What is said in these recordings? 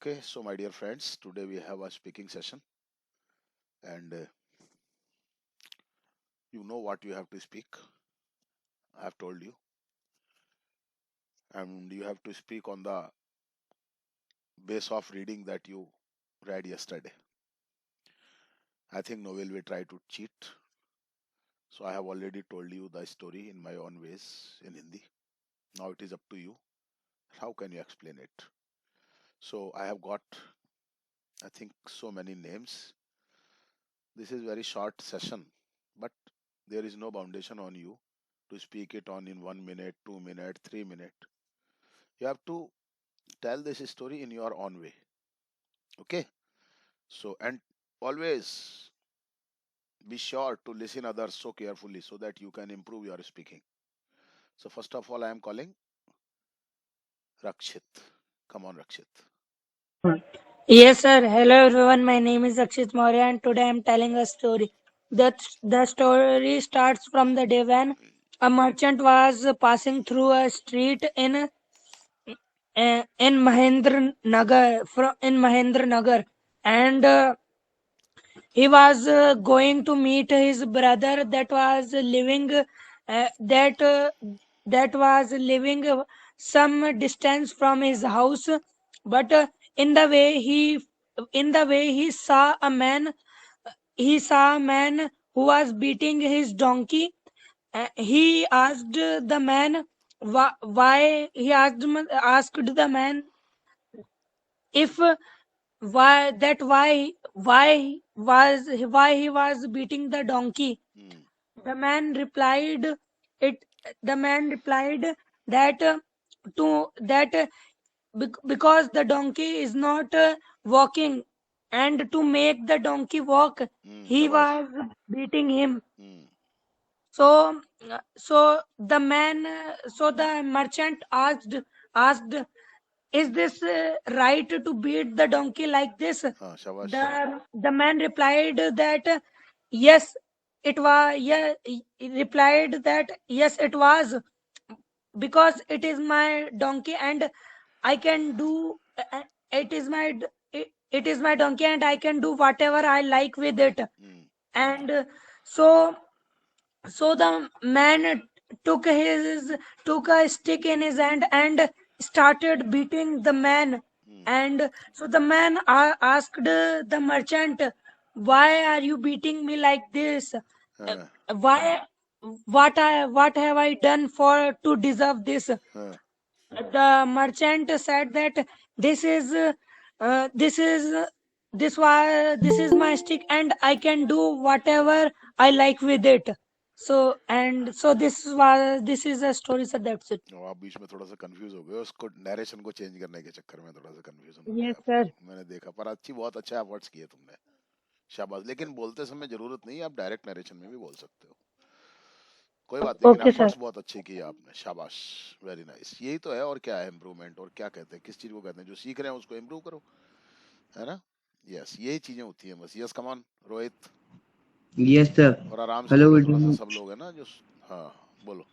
Okay, so my dear friends, today we have a speaking session, and you know what you have to speak. I have told you, and you have to speak on the base of reading that you read yesterday. I think Noel will try to cheat, so I have already told you the story in my own ways in Hindi. Now it is up to you. How can you explain it? So I have got, I think, so many names. This is very short session, but there is no foundation on you to speak it on in 1 minute, 2 minute, 3 minute. You have to tell this story in your own way. Okay, so and always be sure to listen others so carefully so that you can improve your speaking. So first of all, I am calling Rakshit. Come on, Rakshit. Yes, sir. Hello, everyone. My name is Akshit Maurya, and today I'm telling a story. The story starts from the day when a merchant was passing through a street in Mahendra Nagar, and he was going to meet his brother that that was living some distance from his house, but in the way he saw a man who was beating his donkey. He asked the man why he asked the man if why he was beating the donkey. Hmm. The man replied it the man replied that to that because the donkey is not walking, and to make the donkey walk Hmm. he Shabash. was beating him. Hmm. So so the merchant asked, is this right to beat the donkey like this? हाँ, शाबाश. The man replied that yes, it was. Yeah, he replied that yes, it was, because it is my donkey and I can do. It is my it is my donkey and I can do whatever I like with it. Hmm. And so the man took a stick in his hand and started beating the man. Hmm. And so the man asked the merchant, why are you beating me like this? हाँ. Why what have I done for to deserve this? हाँ. The merchant said that this is this is this is my stick and I can do whatever I like with it. So and so this is a story, so that's it. और आप बीच में थोड़ा सा confuse हो गए उसको narration को change करने के चक्कर में थोड़ा सा कंफ्यूजन हो गया Yes, आपको sir. मैंने देखा पर अच्छी बहुत अच्छा एफर्ट्स किए तुमने शाबाश लेकिन बोलते समय जरूरत नहीं है आप डायरेक्ट नरेशन में भी बोल सकते हो कोई बात नहीं लेकिन Okay, sir. एफर्ट्स बहुत अच्छे किए आपने शाबाश वेरी नाइस यही तो है और क्या है इम्प्रूवमेंट और क्या कहते हैं किस चीज को कहते हैं जो सीख रहे हैं उसको इम्प्रूव करो है ना यस यही चीजें होती हैं बस यस कमान रोहित Yes, sir. और आराम से Hello, बोलो good थोड़ा सा evening. सब लोग है ना जो हाँ बोलो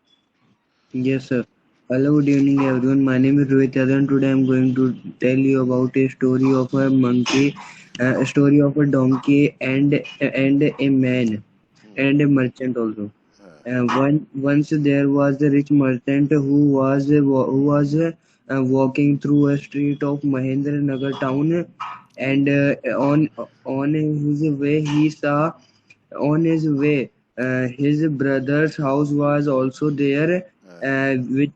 Yes, sir. Hello, good evening, everyone. My name is Rohit Yadav, and today I'm going to tell you about a story of a monkey, a story of a donkey, and a man, hmm, and a merchant also. हाँ, Once there was a rich merchant who was walking through a street of Mahendra Nagar town, and on his way he saw on his way his brother's house was also there, हाँ, which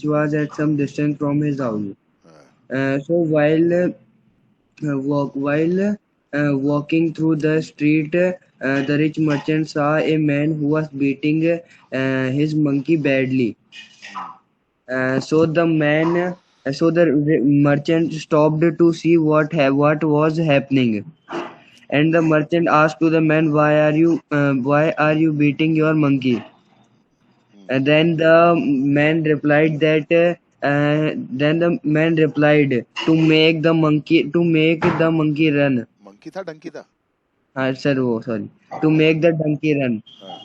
was at some distance from his house. हाँ, So while walking through the street, the rich merchant saw a man who was beating his monkey badly. Hmm, So the merchant stopped to see what was happening, and the merchant asked to the man, why are you beating your monkey? Hmm, And then the man replied that to make the monkey run. Monkey था डंकी था Sir, oh, sorry. To हाँ make the donkey run. हाँ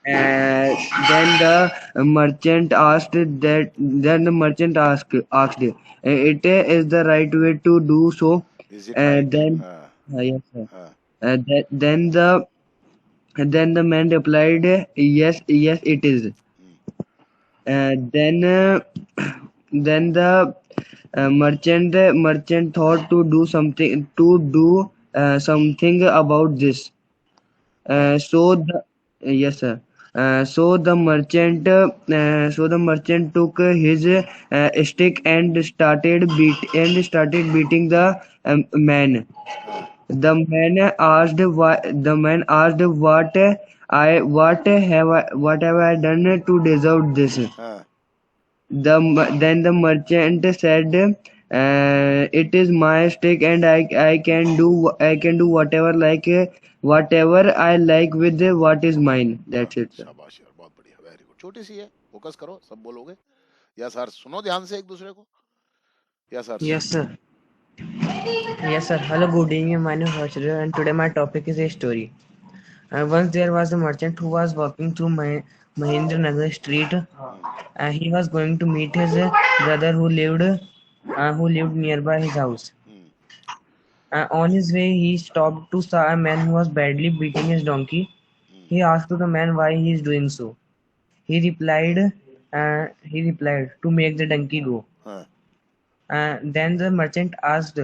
Then the merchant asked that. Then the merchant asked, "It is the right way to do so?" Is it right? Then yes, sir. Uh, Then the man replied, "Yes, yes, it is." Then then the merchant thought to do something about this. So the yes, sir. So the merchant took his stick and started beating the man. The man asked, what have I done to deserve this? uh, Then the merchant said, "It is my stick, and I can do whatever I like with what is mine." That's it, sir. शाबाश यार, बहुत बढ़िया, very good. छोटी सी है, focus करो, सब बोलोगे। Yes sir, सुनो ध्यान से एक दूसरे को। Yes sir. Yes, sir. Yes, sir. Hello, good evening. My name is Harshad, and today my topic is a story. Once there was a merchant who was walking through Mahendra Nagar street. He was going to meet his brother who lived nearby his house. On his way, he stopped to saw a man who was badly beating his donkey. He asked the man why he is doing so. He replied, to make the donkey go. Then the merchant asked,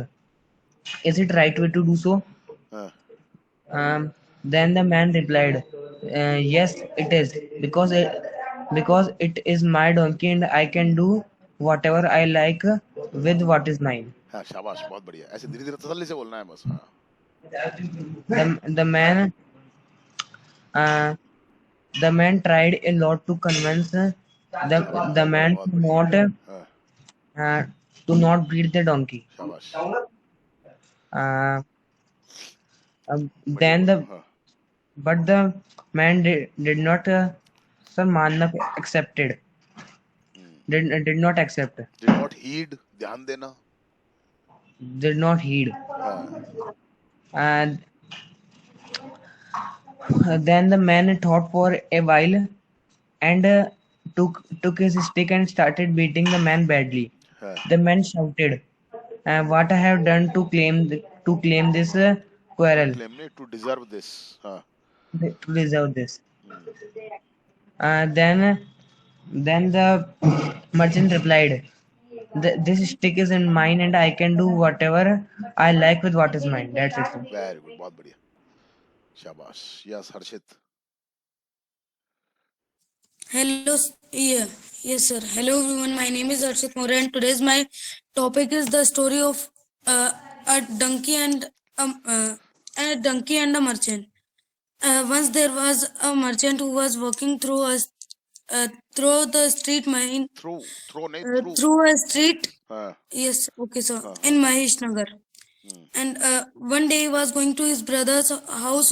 "Is it right way to do so?" Then the man replied, "Yes, it is, because it is my donkey and I can do whatever I like with what is mine." हाँ, शाबाश, बहुत बढ़िया। ऐसे धीरे धीरे तसल्ली से बोलना है बस। हाँ, The man uh, the man tried a lot to convince the man बहुत बढ़िया। हाँ, to not beat the donkey. शाबाश, Uh, बढ़िया then बोलो। the हाँ, but the man did not sir manna accepted did not accept did not heed, ध्यान देना। did not heed. हाँ, And then the man thought for a while and took his stick and started beating the man badly. हाँ, The man shouted, "What I have done to claim this quarrel, claim नहीं, to deserve this। हाँ, to deserve this?" Then the merchant replied, "This stick is in mine and I can do whatever I like with what is mine." That's it, sir. Very good, बहुत बढ़िया, शाबाश। Yes Harshit. Hello, yeah, yes, sir. Hello, everyone. My name is Arshit More, and today's my topic is the story of a donkey and a donkey and a merchant. Once there was a merchant who was walking through the street mine through नहीं, through. through a street. हाँ, Yes, okay, sir. हाँ, In हाँ, Mahesh Nagar. And one day he was going to his brother's house,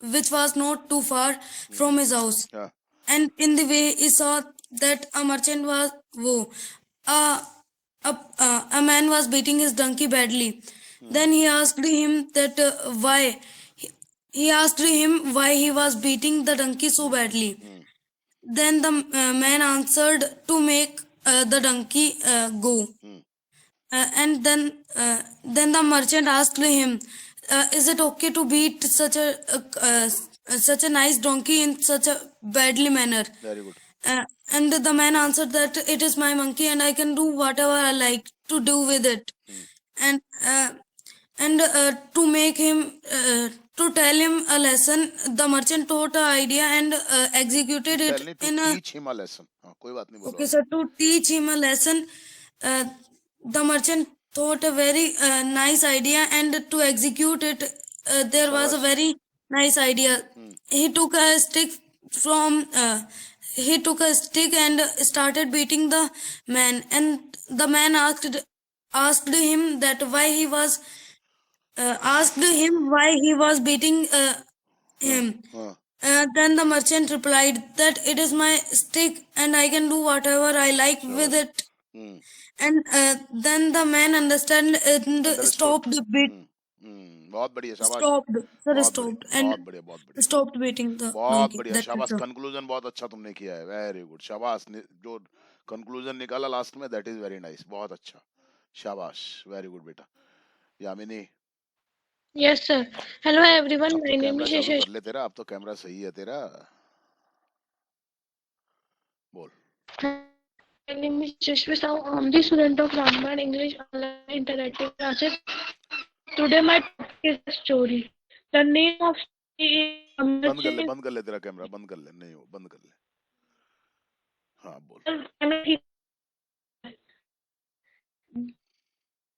which was not too far from his house. हाँ, And in the way he saw that a merchant was uh, a man was beating his donkey badly. Then he asked him that why. He asked him why he was beating the donkey so badly. Then the man answered to make the donkey go. And then the merchant asked him, "Is it okay to beat such a nice donkey in such a badly manner?" Very good. And the man answered that it is my monkey and I can do whatever I like to do with it. And to make him to tell him a lesson, the merchant taught an idea and executed it tell नहीं, to in a teach him a lesson. हाँ, कोई बात नहीं, बोलो okay, आगे। so to teach him a lesson, the merchant thought a very nice idea, and to execute it, there was a very nice idea. He took a stick from he took a stick and started beating the man, and the man asked him that why he was asked him why he was beating him. हाँ, Then the merchant replied that it is my stick and I can do whatever I like with it. And then the man understood and Understood. stopped beat. बहुत बढ़िया, शाबाश, stopped. Sir, बहुत बढ़िया, stopped and बहुत बढ़िया, बहुत बढ़िया, stopped beating the बहुत donkey. बढ़िया, That's it, शाबाश। sir. कंक्लूजन बहुत अच्छा तुमने किया है, वेरी गुड, शाबाश। जो कंक्लूजन निकाला लास्ट में, दैट इज वेरी नाइस, बहुत अच्छा, शाबाश, वेरी गुड बेटा। Yamini, Yes, sir. Hello, everyone. अब तो My name कैमरा is चालू Yashash. कर ले तेरा, अब तो कैमरा सही है तेरा, बोल। My name is Yashashvi Sahu. I'm the student of Ramban English Online Interactive Classes. Today, my topic is a story. The name of story is बंद कर ले, Merchant. बंद कर ले तेरा कैमरा, बंद कर ले, नहीं हो, बंद कर ले, हाँ बोल।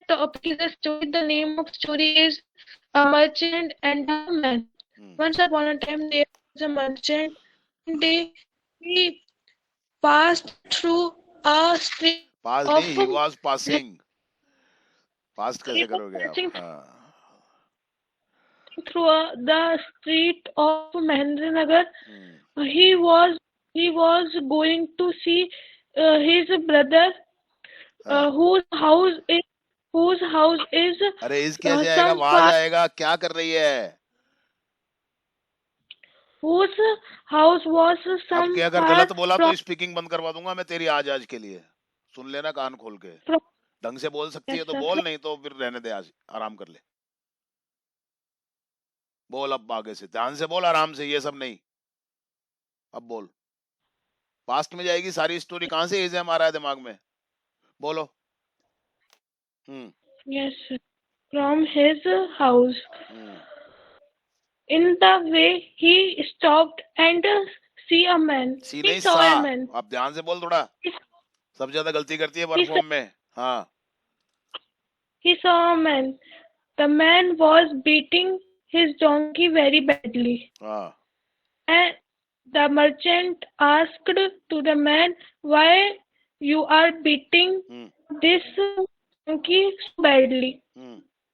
The topic is a story. The name of story is A Merchant and a Man. Once upon a time, there was a merchant. One day, he passed through a street pass of नहीं, he was passing, past कैसे he was करोगे आप? passing हाँ, through the street of Mahendranagar. Hmm, He was going to see his brother, हाँ। whose house is अरे इस कैसे आएगा, some वहां far, जाएगा, क्या कर रही है? whose house was अब some क्या, अगर far गलत बोला तो from स्पीकिंग बंद करवा दूंगा मैं तेरी, आज के लिए सुन लेना कान खोल के, from ढंग से बोल सकती है yes, तो sir. बोल, नहीं तो फिर रहने दे, आज आराम कर ले, बोल अब आगे से ध्यान से बोल, आराम से, ये सब नहीं, अब बोल। पास्ट में जाएगी सारी स्टोरी, कहां से एग्जाम आ रहा है दिमाग में, बोलो। Yes, sir. From his house. Hmm, In the way, he stopped and see a man. C He नहीं, saw सा, a man. अब ध्यान से बोल थोड़ा, He, सब ज्यादा गलती करती है he, वर्क sa- फॉर्म में। हाँ, he saw a man. The man was beating his donkey very badly. हाँ, And the merchant asked to the man, "Why you are beating this donkey so badly?"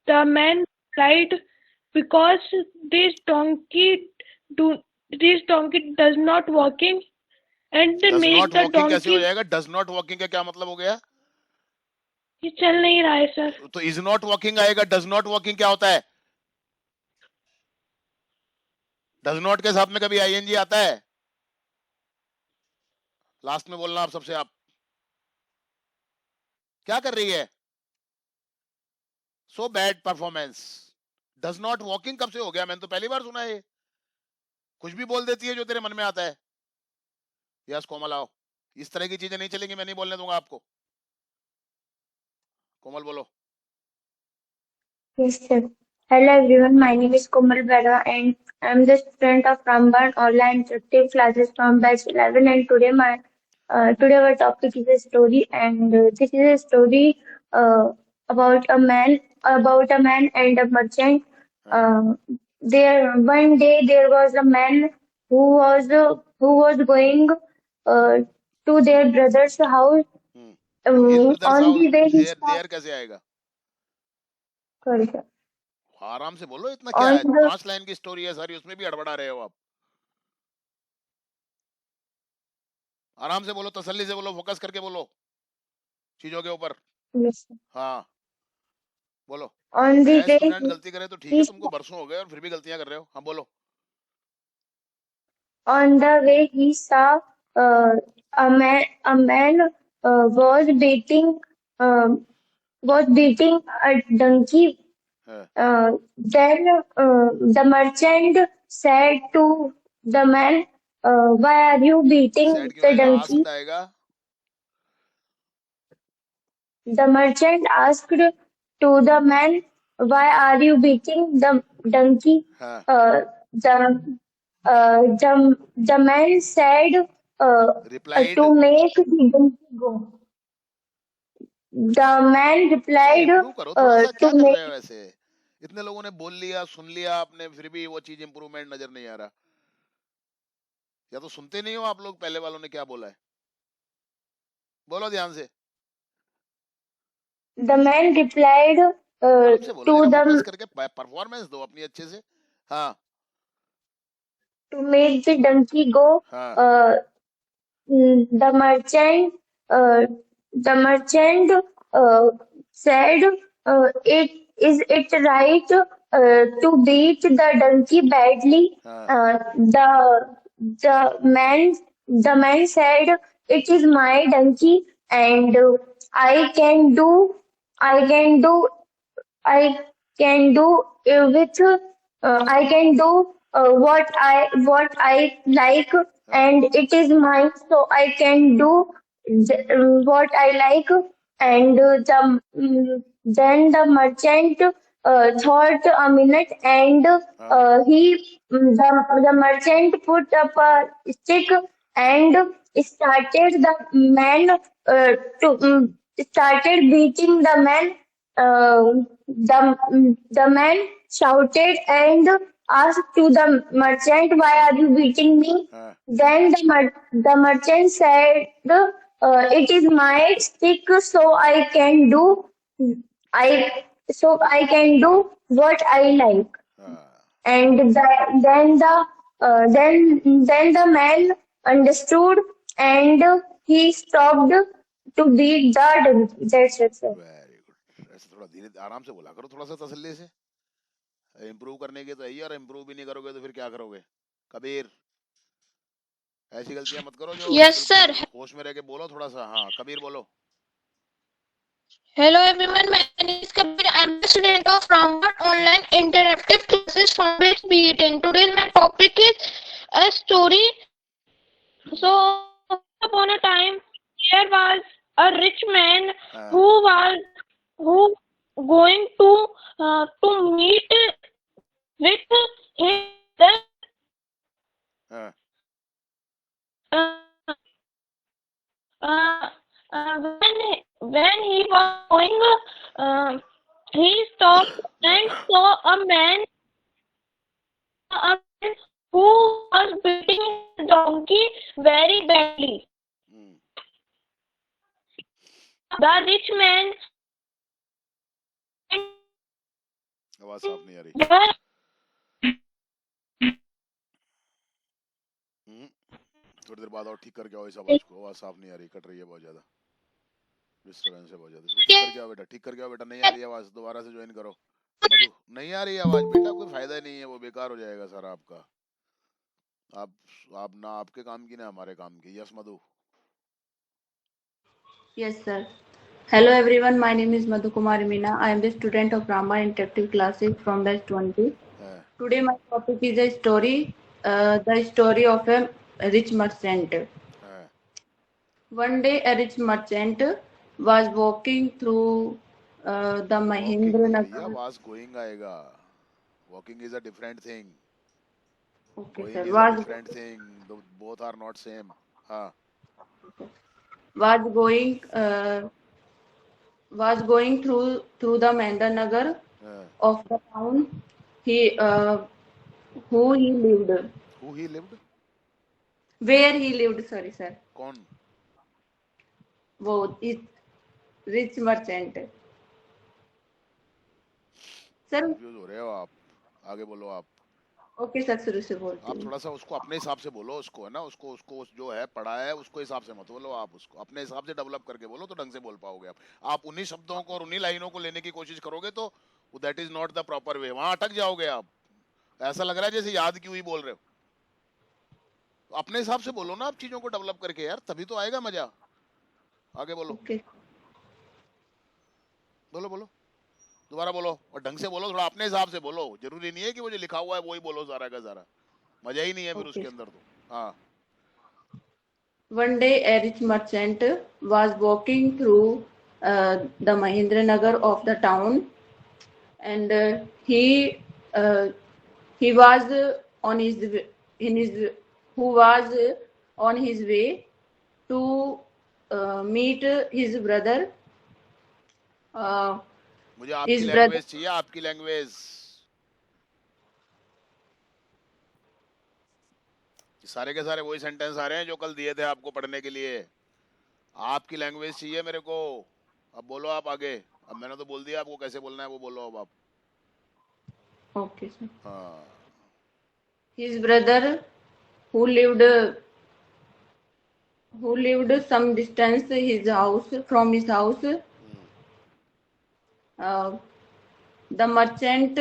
The man replied, "Because this donkey does not walking and does make not the walking कैसे हो donkey." जाएगा? Does not walking का क्या मतलब हो गया? ये चल नहीं रहा है सर। तो इज नॉट वॉकिंग आएगा, डज नॉट वॉकिंग क्या होता है? डज नॉट के साथ में कभी आईएनजी आता है? लास्ट में बोलना आप सबसे, आप क्या कर रही है? So bad performance, does not walking कब से हो गया? मैंने तो पहली बार सुना है, कुछ भी बोल देती है जो तेरे मन में आता है। यस कोमल आओ, इस तरह की चीजें नहीं चलेंगी, मैं नहीं बोलने दूंगा आपको। कोमल बोलो। Yes, sir. Hello everyone, my name is Komal Bera and I am the student of Ramban Online Interactive Classes from batch 11, and today our topic is a story, and this is a story about a man and a merchant. There one day there was a man who was going to their brother's house. इस brother's On the way he house, there कैसे आएगा? sorry sir. आराम से बोलो, इतना क्या है? 5 line की स्टोरी है सारी, उसमें भी हड़बड़ा रहे हो आप। आराम से बोलो, तसल्ली से बोलो, फोकस करके बोलो चीजों के ऊपर। Yes, sir. हाँ बोलो। On the way स्टूडेंट गलती करे तो ठीक है, तुमको बरसों हो गए और फिर भी गलतियां कर रहे हो। हाँ बोलो। On the way, he saw a man was beating a donkey. Then the merchant said to the man, "Why are you beating sad क्यों the आएगा? donkey?" आस्क्ड आएगा। The merchant asked to the man, "Why are you beating the donkey?" हाँ, The man said, replied. "To make the donkey go." The man replied, improve करो थोड़ा सा, क्या "To कर रहे make." हो ऐसे? इतने लोगों ने बोल लिया, सुन लिया आपने, फिर भी वो चीज इम्प्रूवमेंट नजर नहीं आ रहा। या तो सुनते नहीं हो आप लोग, पहले वालों ने क्या बोला है, बोलो ध्यान से। The man replied आराम से बोलो, to जरा फोकस the करके परफॉर्मेंस दो अपनी अच्छे से। हाँ to make the donkey go. हाँ, The merchant said, "Is it right to beat the donkey badly. हाँ The man said, "It is my donkey, and I can do I can do I can do with I can do what I like, हाँ and it is mine, so I can do what I like." And then the merchant thought a minute, and हाँ the merchant put up a stick and started the man to started beating the man. The man shouted and asked to the merchant, "Why are you beating me?" हाँ Then the merchant said, "It is my stick, so I I can do what I like." हाँ And then the man understood, and he stopped to beat the donkey. That's it, sir. Very good. ऐसे थोड़ा धीरे आराम से बोला करो, थोड़ा सा तसल्ली से। इम्प्रूव करने के तो है ही, और इम्प्रूव भी नहीं करोगे तो फिर क्या करोगे? कबीर, ऐसी गलतियां मत करो जो Yes, बिल्कुल sir. होश में रह के बोलो थोड़ा सा। हाँ कबीर बोलो। Hello everyone, my name is Kabir. I am the student of Rambert Online Interactive Classes from Base B10. Today my topic is a story. So, upon a time, there was a rich man हाँ who going to meet with his हाँ uh, when he was going, he stopped and saw a man who was beating his donkey very badly. Hmm, The rich man आवाज साफ नहीं आ रही। थोड़ी देर बाद और ठीक करके आओ इस आवाज को, आवाज साफ नहीं आ रही, कट रही है बहुत ज्यादा, डिस्टरबेंस है बहुत ज्यादा। इसको ठीक करके आओ बेटा, ठीक करके आओ बेटा। नहीं आ रही आवाज, दोबारा से ज्वाइन करो। मधु, नहीं आ रही आवाज बेटा, कोई फायदा नहीं है, वो बेकार हो जाएगा सारा आपका। आप ना आपके काम की ना हमारे काम की। Yes Madhu. Yes, sir. Hello, everyone. My name is Madhu Kumar Meena. I am the student of Rama Interactive Classes from batch 20. हाँ Today, my topic is a story, the story of a rich merchant. हाँ One day, a rich merchant was walking through the walking Mahindra भैया Nagar. Was going आएगा। Walking is a different thing, Okay, going sir. Is a different thing, both are not same. हाँ Was going was going through the Mahindra Nagar हाँ of the town. He who he lived, who he lived, where he lived. Sorry, sir. कौन? वो rich merchant sir. Confuse हो रहे हो आप, आगे बोलो आप। ओके सर, शुरू से बोलती आप हूँ। थोड़ा सा उसको अपने हिसाब से बोलो, उसको है ना, उसको जो है पढ़ा है उसको हिसाब से मत बोलो, आप उसको अपने हिसाब से डेवलप करके बोलो तो ढंग से बोल पाओगे आप उन्हीं शब्दों को और उन्हीं लाइनों को लेने की कोशिश करोगे तो that is not the proper way, वहां अटक जाओगे आप। ऐसा लग रहा है जैसे याद की हुई बोल रहे हो। तो अपने हिसाब से बोलो ना आप चीजों को डेवलप करके यार, तभी तो आएगा मजा। आगे बोलो। ओके बोलो बोलो, दोबारा बोलो और ढंग से बोलो, थोड़ा अपने हिसाब से बोलो। जरूरी नहीं है कि वो जो लिखा हुआ है वही बोलो सारा का सारा, मजा ही नहीं है फिर ओके। उसके अंदर तो। हाँ One day, a rich merchant was walking through the Mahindra Nagar of the town, and he was on his in his who was on his way to meet his brother. मुझे आपकी His brother. Language चाहिए, आपकी language. सारे के सारे वही sentence आ रहे हैं जो कल दिए थे आपको पढ़ने के लिए। आपकी लैंग्वेज चाहिए मेरे को। अब बोलो आप आगे। अब मैंने तो बोल दिया आपको कैसे बोलना है, वो बोलो अब आप। Okay, sir. हाँ His brother, who lived some distance from his house. The merchant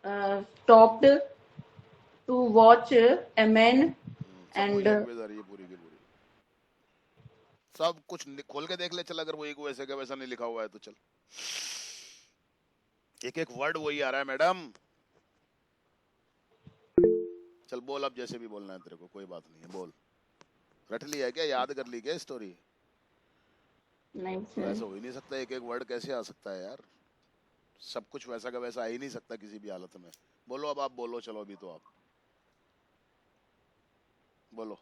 stopped to watch a man सबको and लैंग्वेज आ रही है पूरी की पूरी, सब कुछ खोल के देख ले चल, अगर वही को वैसे का वैसा नहीं लिखा हुआ है तो चल, एक एक वर्ड वही आ रहा है मैडम। चल बोल, अब जैसे भी बोलना है तेरे को, कोई बात नहीं है, बोल। रट लिया है क्या, याद कर ली क्या स्टोरी? नहीं तो सर। ऐसा हो ही नहीं सकता, एक एक वर्ड कैसे आ सकता है यार, सब कुछ वैसा का वैसा आ ही नहीं सकता किसी भी हालत में। बोलो अब, आप बोलो, चलो अभी तो आप बोलो।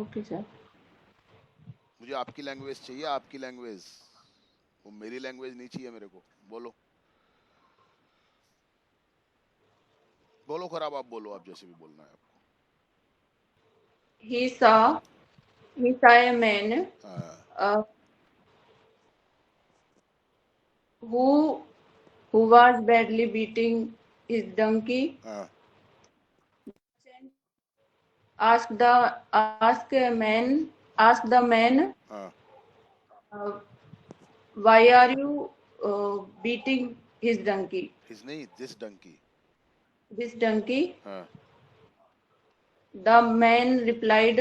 Okay sir. मुझे आपकी लैंग्वेज चाहिए, आपकी लैंग्वेज, वो मेरी लैंग्वेज नहीं चाहिए मेरे को। बोलो बोलो खराब, आप बोलो, आप जैसे भी बोलना है आपको। He saw a man हाँ, uh, who was badly beating his donkey. हाँ, Asked the man, हाँ, uh, why are you beating his donkey? His नहीं, दिस डंकी। This donkey. हाँ, The man replied,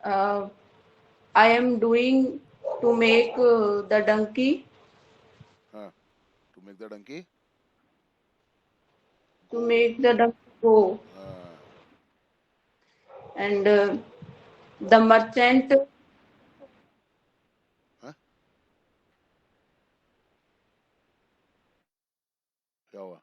I am doing to make the donkey हाँ, to make the donkey to make the donkey go. हाँ, And the merchant हाँ, क्या हुआ?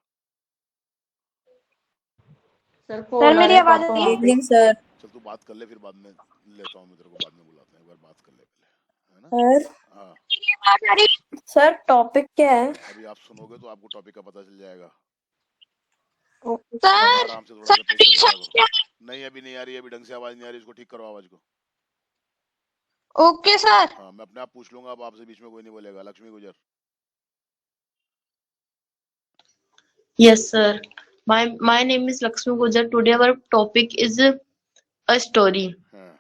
Sir sir call आ मेरी रहा है आवाज आ पापा रही वहाँ है? पे। Evening sir. चल तू बात कर ले, फिर बाद में लेता हूँ मैं तेरे को, बाद में बुलाते हैं, एक बार बात कर ले पहले, है ना? सर हाँ, मेरी आवाज आ रही है? सर टॉपिक क्या है? अभी आप सुनोगे तो आपको टॉपिक का पता चल जाएगा। ओके हाँ, सर आराम से थोड़ा सर सा पेशेंस रखा करो। क्या? नहीं अभी नहीं आ रही है, अभी ढंग से आवाज नहीं आ रही, इसको ठीक करो आवाज को। Okay sir. हाँ, मैं अपने आप पूछ लूंगा, अब आपसे बीच में कोई नहीं बोलेगा। लक्ष्मी गुजर। Yes, sir. My name is Lakshmi Gujar. Today our topic is a story. हाँ,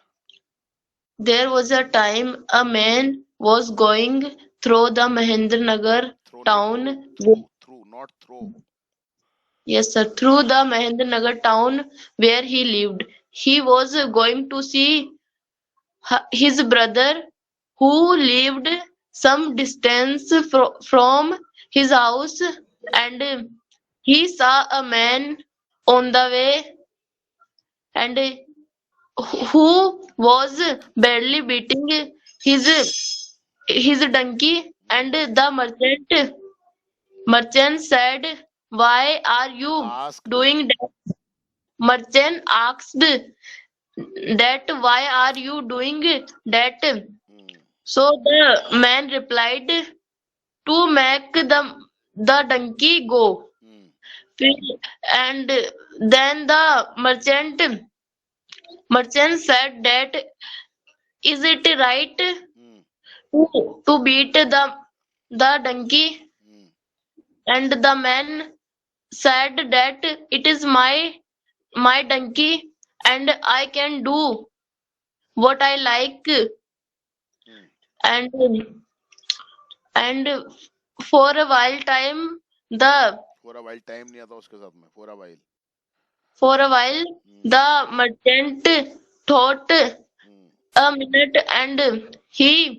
There was a time a man was going through the Mahendranagar throw नहीं, town. Through through not throw. Yes, sir. Through the Mahendranagar town where he lived. He was going to see his brother who lived some distance from his house, and he saw a man on the way, and who was badly beating his his donkey, and the merchant said, why are you asked. doing that? Merchant asked that, why are you doing that? So the man replied, to make the donkey go. And then the merchant said that, is it right to beat the donkey? And the man said that, it is my donkey, and I can do what I like. And for a while time the for a while time नहीं आता उसके साथ में, for a while. for a while the merchant thought a minute, and he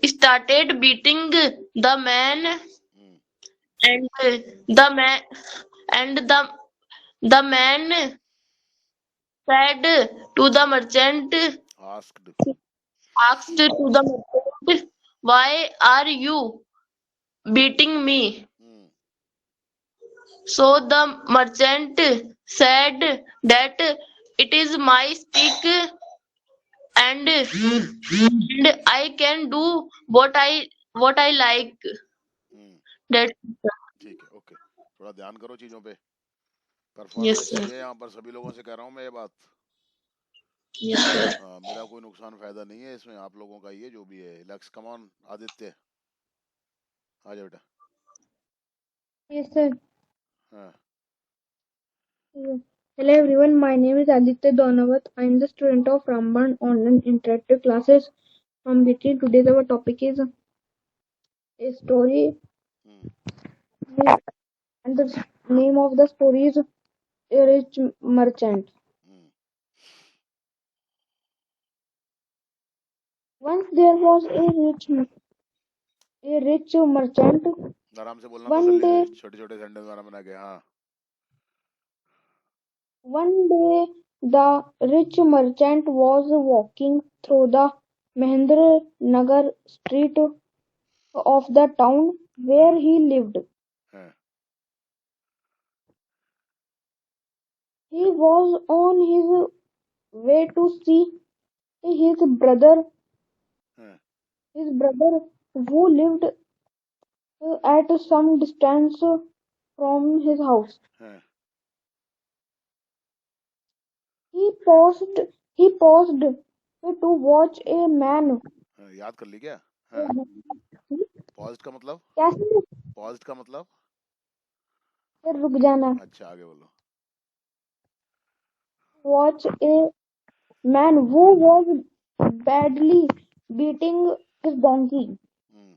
started beating the man, and the man and the man said to the merchant asked. asked to the merchant, why are you beating me? So the merchant said that, it is my stick, and I can do what I like. That ठीक है, okay, थोड़ा ध्यान करो चीजों पे, yes performance sir. चाहिए यहाँ पर, सभी लोगों से कह रहा हूँ मैं ये बात। Yes sir. हाँ, मेरा कोई नुकसान फायदा नहीं है इसमें, आप लोगों का ही है जो भी है। लक्स कम ऑन, आदित्य आ जा बेटा। Yes, sir. हाँ, Hello everyone, my name is Aditya Donawat. I am the student of Ramban Online Interactive Classes from BT. Today's our topic is a story, hmm, and the name of the story is A Rich Merchant. Hmm, Once there was a rich merchant. आराम से बोलना One तसल्ली से, day, छोटे छोटे sentence बना के। हाँ। one day, the rich merchant was walking through the Mahendra Nagar street of the town where he lived. हाँ, He was on his way to see his brother, हाँ, who lived at some distance from his house. हाँ, He paused to watch a man. हाँ, याद कर ली क्या? हाँ। Paused का मतलब? कैसे? पॉज्ड का मतलब? फिर रुक जाना. अच्छा, आगे बोलो। Watch a man who was badly beating his donkey. Hmm,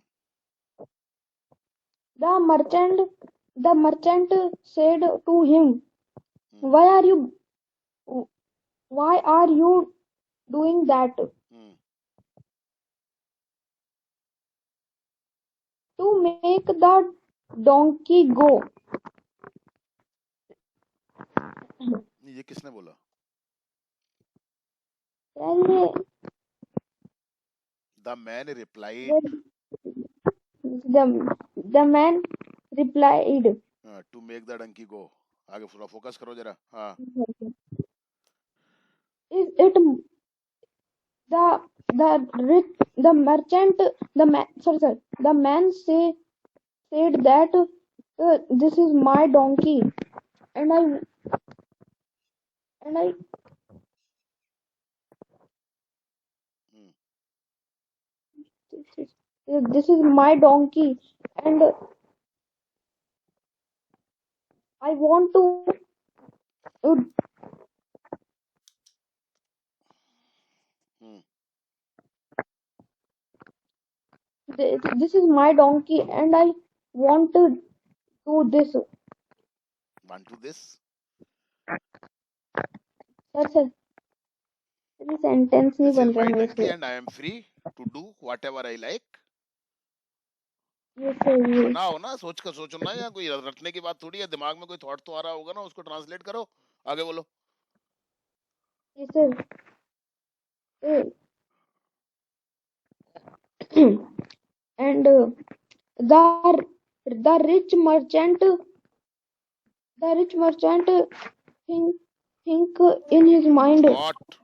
The merchant said to him, hmm, Why are you doing that? Hmm, To make the donkey go. ये किसने बोला? Then The man replied, the man replied, to make the donkey go. आगे पूरा focus करो जरा। हाँ। Is it the merchant the man said that this is my donkey and I hmm, this is my donkey and I want to hmm, this is my donkey and I want to do this. want to this? Sir, ये sentence नहीं This is बन रहा my है मेरे donkey से. and I am free to do whatever I like. ये सही है. बनाओ ना, सोचो ना, या कोई रटने की बात थोड़ी है। दिमाग में कोई थॉट तो आ रहा होगा ना, उसको ट्रांसलेट करो। आगे बोलो। ये sir and the rich merchant think think in his mind. Thought,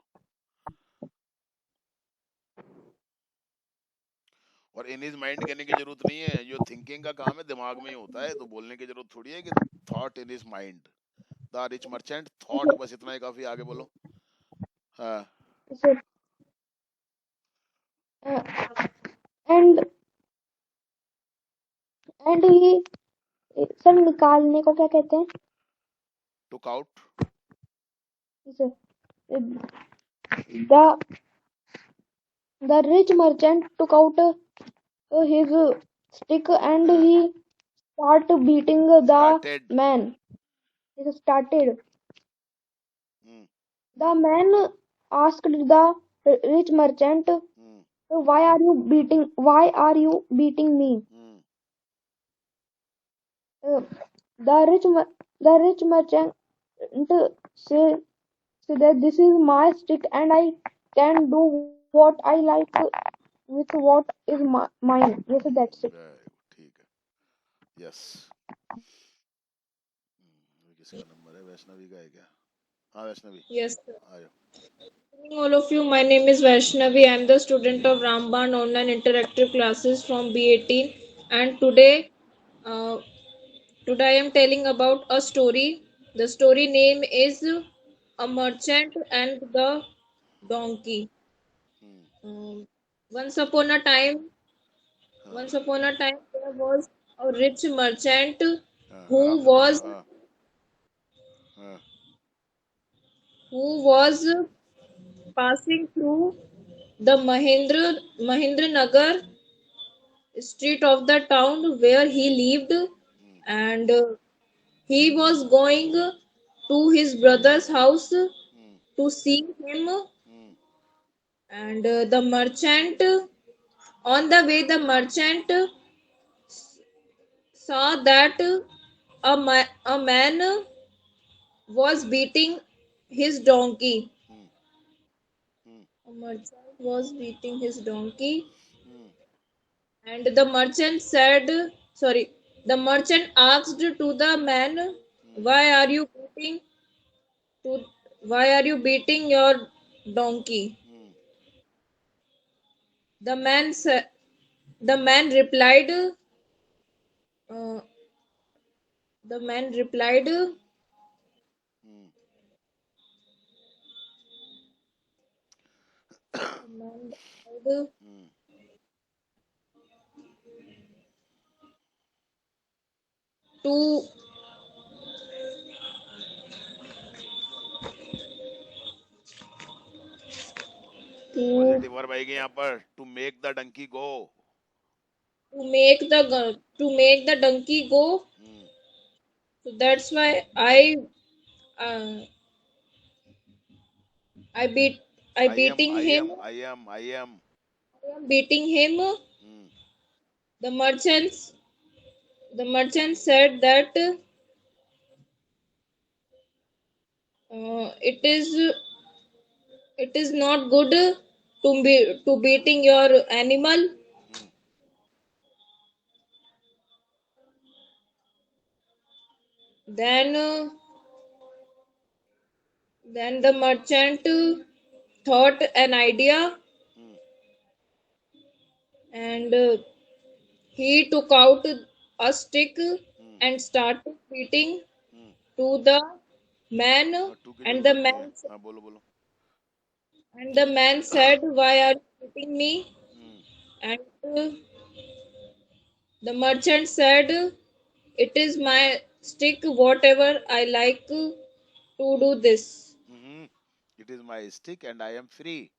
और इन हिज माइंड कहने की जरूरत नहीं है। जो थिंकिंग का काम है दिमाग में ही होता है, तो बोलने की जरूरत थोड़ी है कि thought in his mind. The rich merchant thought, बस इतना ही काफी। आगे बोलो। हाँ। Sir, and he सर निकालने को क्या कहते हैं? Took out. Sir, the rich merchant took out his stick and he started beating the Started. man. He started. Hmm, The man asked the rich merchant, hmm, why are you beating me? Hmm, The rich merchant say that this is my stick and I can do what I like with what is mine. Yes, that's it. ठीक है। Yes. किसका number है? वैष्णवी का है क्या? हाँ Vaishnavi, Yes, sir. आयो। Good evening, all of you. My name is Vaishnavi. I am the student of Ramban Online Interactive Classes from B18, and uh, today I am telling about a story. The story name is A Merchant and the Donkey. Hmm, Um, once upon a time, हाँ, once upon a time, there was a rich merchant हाँ, आराम who से बोलना। was हाँ, हाँ, who was passing through the Mahendra Nagar street of the town where he lived, and he was going to his brother's house to see him, and the merchant on the way the merchant saw that a man was beating his donkey. A merchant was beating his donkey, and the merchant said, sorry, the merchant asked to the man, "Why are you beating to why are you beating your donkey?" The man said, the man replied, uh, the man replied, the man replied to to positive verb आएगी यहाँ पर, to make the donkey go. to make the donkey go. So that's why uh, I beat I I am, beating I him. am, I am, I am. I am beating him. The merchants the merchant said that it is not good to beating your animal. Then then the merchant thought an idea, and he took out a stick and started beating to the man, to की and the जरूरत नहीं है. man हाँ बोलो बोलो. said, "Why are you beating me?" And the merchant said, "It is my stick, whatever I like to do this. It is my stick and I am free.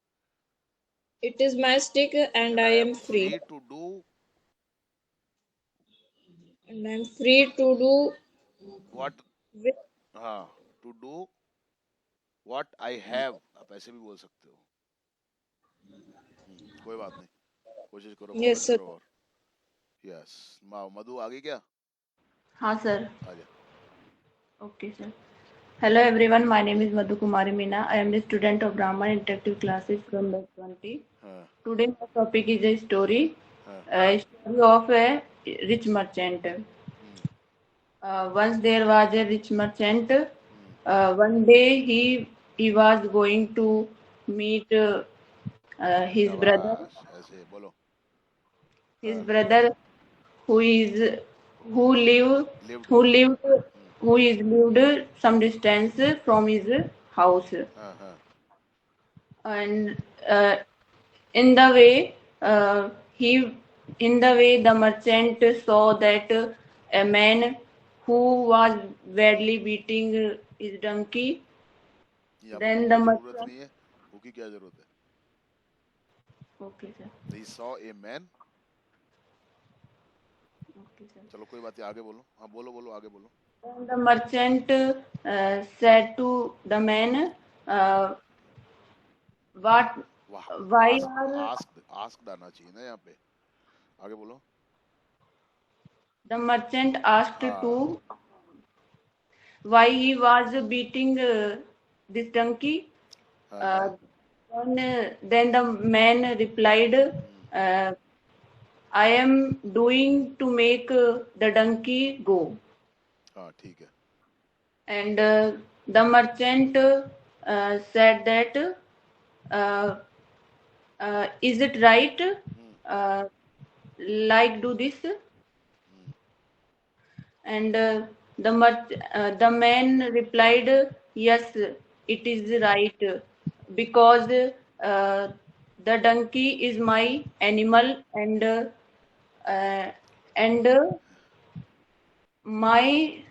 It is my stick and And I I am am free. free to do And I am free to do what. with हाँ, to do what I have. आप ऐसे भी बोल सकते हो. कोई बात नहीं, कोशिश करो, yes फोकस sir." करो. और यस, मधु आ गई क्या? हाँ सर. आजा. Okay, sir. Hello everyone, my name is Madhu Kumari Meena. I am the student of Brahman Interactive Classes from Batch 20. Today my topic is a story, story of a rich merchant. Once there was a rich merchant. One day he was going to meet his brother. शाबाश, ऐसे बोलो. His brother who is who live Lived. who lived who is lived some distance from his house. And in the way he in the way the merchant saw that a man who was badly beating his donkey. यहाँ पे Then who the की जरूरत merchant. नहीं है. who की क्या जरूरत है? Okay, sir. He saw a man. Okay, sir. चलो कोई बात नहीं, आगे बोलो. हाँ बोलो बोलो, आगे बोलो. Then the merchant said to the man, "What? वाह, Why are?" asked आना चाहिए ना यहाँ पे. आगे बोलो. The merchant asked हाँ. to why he was beating this donkey. Then the man replied, "I am doing to make the donkey go." हाँ ठीक है. And the merchant said that, "Is it right? Like do this?" And the man replied, "Yes, it is right, because the donkey is my animal, and my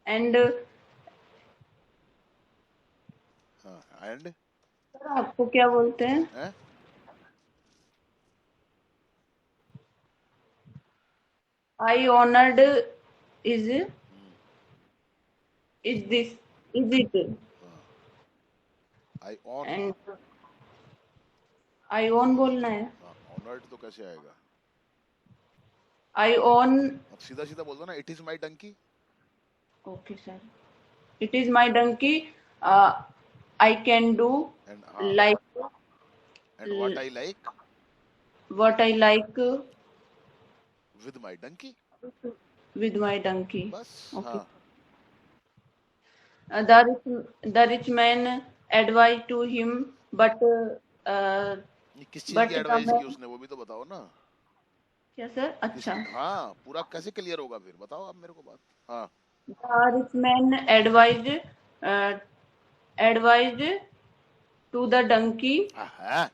and हाँ, and sir आपको क्या बोलते हैं? I honored is this is it I on and I own बोलना है. Honoured तो कैसे आएगा? I own. अब सीधा सीधा बोल दो ना, it is my donkey. Okay, sir. It is my donkey. I can do and like and what I like what I like with my donkey. with my donkey. बस. Okay. हाँ. The rich man advised to him, but किस चीज but की the advice man. की उसने, वो भी तो बताओ ना. क्या सर? अच्छा. हाँ, पूरा कैसे क्लियर होगा फिर, बताओ आप मेरे को बात. हाँ. The rich man advised to the donkey. हाँ.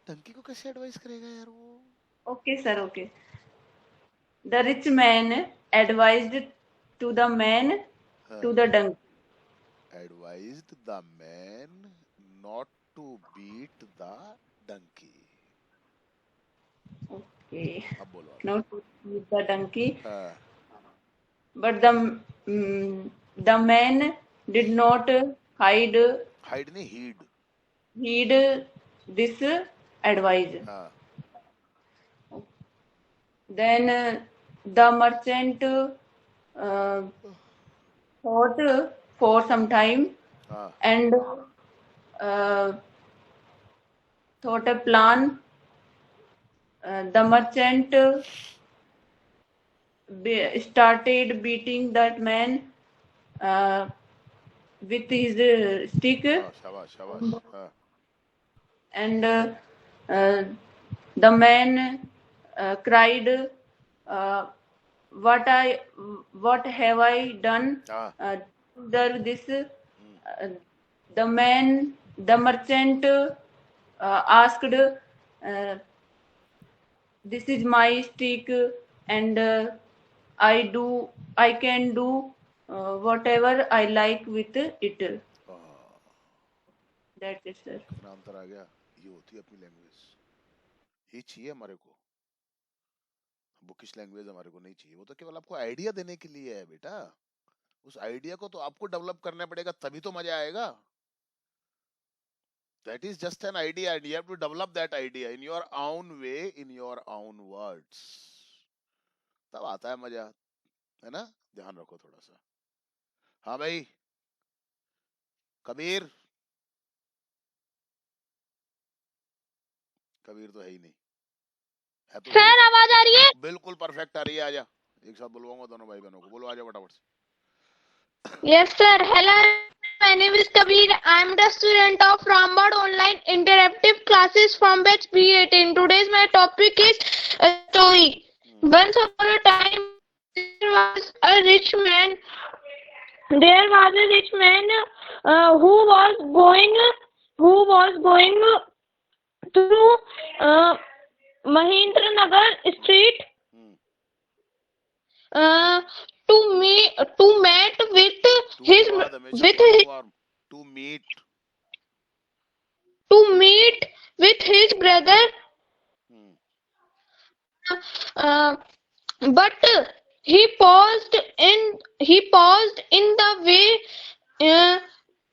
डंकी को कैसे एडवाइस करेगा यार वो? Okay, sir. Okay. The rich man advised to the man to the donkey. Advised the man not to beat the donkey. Okay. अब बोलो आप. Not to beat the donkey, हाँ. but the man did not hide hide नहीं, heed. heed this advice. हाँ. Then the merchant thought for some time हाँ. and thought a plan. The merchant started beating that man with his stick, हाँ, शाबाश शाबाश. हाँ. and the man cried, what have I done हाँ. to deserve this? The merchant asked, this is my stick, and I can do whatever I like with it. That's it, sir. कितना अंतर आ गया. ये होती है अपनी लैंग्वेज. ये चाहिए हमारे को. बुकिश लैंग्वेज हमारे को नहीं चाहिए. वो तो केवल आपको आइडिया देने के लिए है बेटा. उस आइडिया को तो आपको डेवलप करना पड़ेगा, तभी तो मजा आएगा. That is just an idea and you have to develop that idea in your own way, in your own words. तब आता है मजा, है ना? ध्यान रखो थोड़ा सा. हाँ भाई कबीर. कबीर तो है ही नहीं. है तो सर आवाज आ रही है? बिल्कुल परफेक्ट आ रही है. आजा, एक साथ बुलवाऊंगा दोनों भाई बहनों को. बोलो आजा फटाफट से. Yes, sir. Hello, my name is Kabir. I am the student of Rambad Online Interactive Classes from batch B18. Today's my topic is a story. Once upon a time, there was a rich man. There was a rich man who was going through Mahendranagar street to meet with his with his brother, but he paused in the way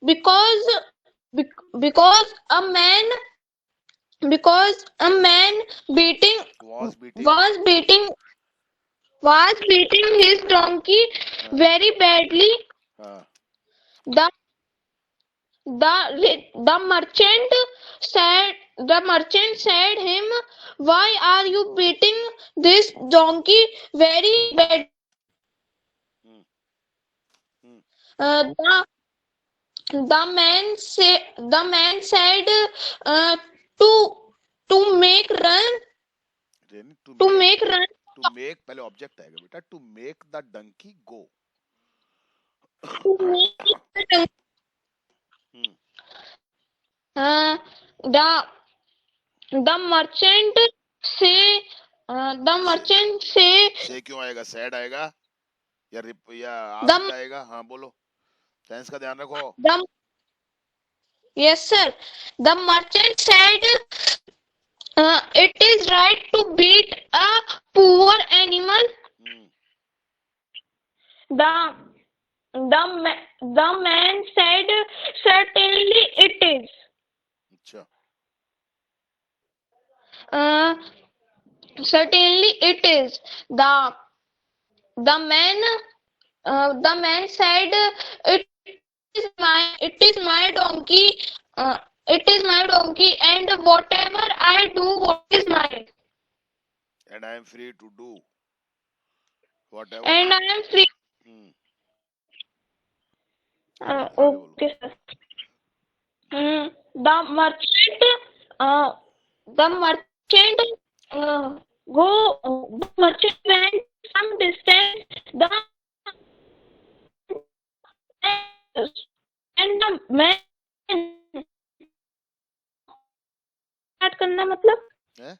because a man was beating his donkey very badly. The merchant said him, why are you beating this donkey very bad? The man said to make run. To make पहले object आएगा बेटा. To make the donkey go. The merchant say क्यों आएगा? Sad आएगा या ask आएगा? हाँ बोलो, टेंस का ध्यान रखो. Yes sir. The merchant said it is right to beat a poor animal. Hmm, The the man said, certainly it is. अच्छा Uh, certainly it is. The man said, it is my donkey. It is my donkey, and whatever I do, what is mine, and I am free to do whatever. and I am free. हम्म, आगे बोलो. Okay, sir. The merchant, uh, the merchant, the merchant went some distance. The man start करना मतलब हैं?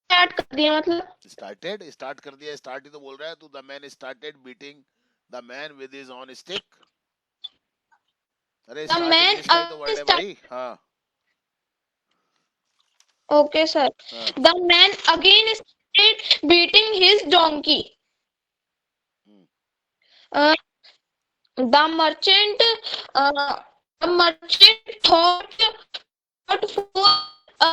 Start कर दिया मतलब start कर दिया. स्टार्ट ही तो बोल रहा है तू. The man started beating the man with his on stick. अरे The स्टार्ट man इंग्लिश का ही तो वर्ड है भाई. हाँ Okay, sir. हाँ. The man again started beating his donkey. Hmm, Uh, the merchant thought uh,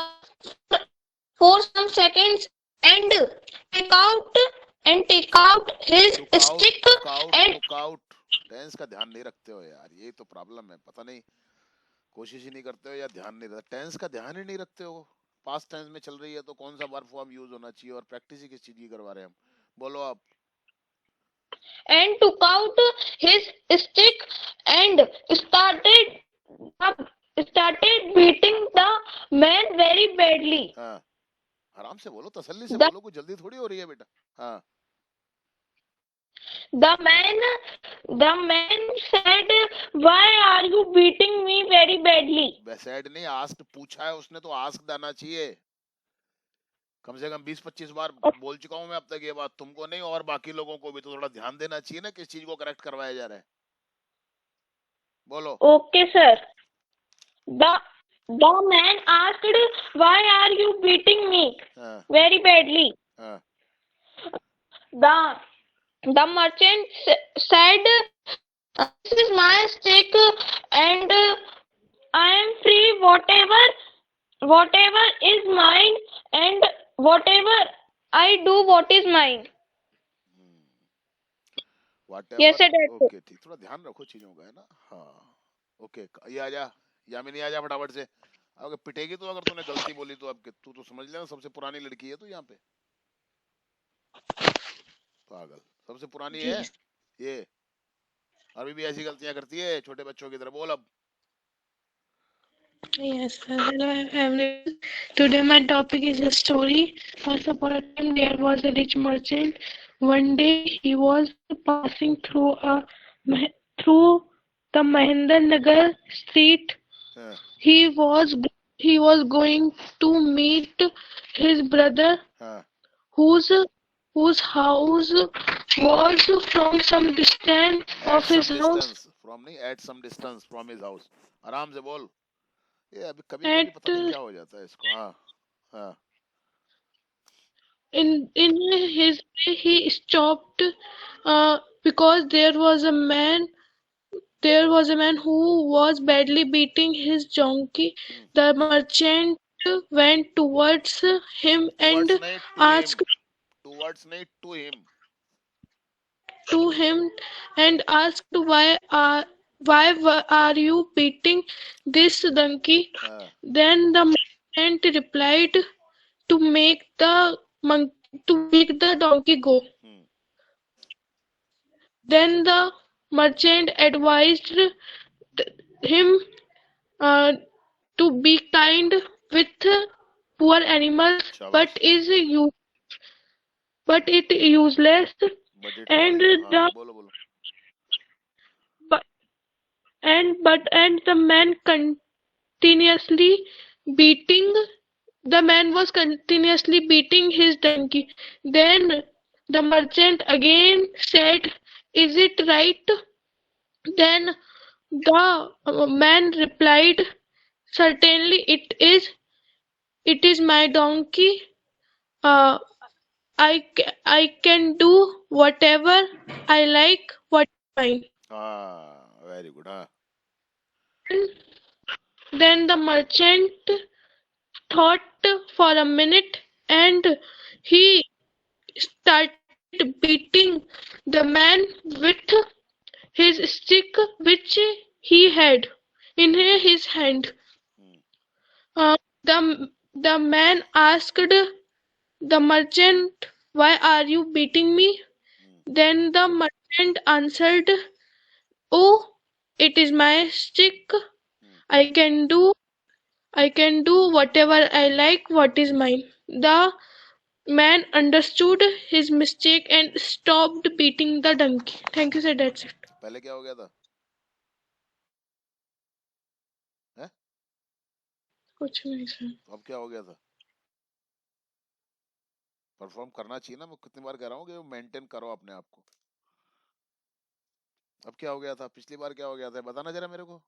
for some seconds and take out his stick and took out. Tense का ध्यान नहीं रखते हो यार. ये तो प्रॉब्लम है. पता नहीं कोशिश ही नहीं करते हो या ध्यान नहीं रहता. टेंस का ध्यान ही नहीं रखते हो. पास्ट टेंस में चल रही है तो कौन सा वर्ब फॉर्म यूज होना चाहिए और प्रैक्टिस ही किस चीज की करवा रहे हैं हम. बोलो आप. took out his stick and started beating the man very badly. हाँ आराम से बोलो. तसल्ली से The- बोलो. कोई जल्दी थोड़ी हो रही है बेटा. हाँ The man said, "Why are you beating me very badly?" Sad नहीं. आस्क्ड पूछा है उसने तो आस्क आना चाहिए. कम से कम 20-25 बार बोल चुका हूं मैं अब तक ये बात. तुमको नहीं और बाकी लोगों को भी तो थोड़ा ध्यान देना चाहिए ना किस चीज को करेक्ट करवाया जा रहा है. बोलो. Okay, sir. The man asked, "Why are you beating me हाँ very badly?" हाँ The merchant said, "This is my stick, and I am free. Whatever is mine, and whatever I do, what is mine." Whatever. Yes, sir, that's it. Okay ठीक. थोड़ा ध्यान रखो चीजों का है ना. हाँ ओके. ये आजा. यामिनी आजा फटाफट से. अगर पिटेगी तो अगर तूने गलती बोली तो अब तू तो समझ लेना सबसे पुरानी लड़की है तू यहाँ पे. पागल. सबसे पुरानी है ये. अभी भी ऐसी गलतियां करती है छोटे बच्चों की तरह. बोल अब. Yes, sir. Hello, everyone. Today my topic is a story. Once upon a time, there was a rich merchant. One day, he was passing through the Mahendranagar street. हाँ He was going to meet his brother, हाँ whose house was from some distance of at his some house. distance from नहीं at some distance from his house. आराम से बोल. ये अभी कभी कभी At पता नहीं क्या हो जाता है इसको. हाँ हाँ in his way, he stopped because there was a man who was badly beating his donkey. The merchant went towards him and towards नहीं to asked him. Towards नहीं to him. to him and asked, why are you beating this donkey? हाँ Then the merchant replied, to make the donkey go. Hmm, Then the merchant advised him to be kind with poor animals, but शाबाश. it useless. Budget And हाँ बोलो बोलो. the man was continuously beating his donkey. Then the merchant again said, "Is it right?" Then the man replied, "Certainly it is. It is my donkey, uh, I can do whatever I like, what is mine. Very good. Then the merchant thought for a minute and he started beating the man with his stick which he had in his hand. Uh, the man asked the merchant, "Why are you beating me?" Then the merchant answered, "Oh, it is my stick. I can do I can do whatever I like, what is mine." The man understood his mistake and stopped beating the donkey. Thank you, sir. That's it. पहले क्या हो गया था? हैं? कुछ नहीं sir. तो अब क्या हो गया था? परफॉर्म करना चाहिए ना, मैं कितनी बार कह रहा हूँ कि मेंटेन करो अपने आप को। अब क्या हो गया था? पिछली बार क्या हो गया था? बताना जरा मेरे को।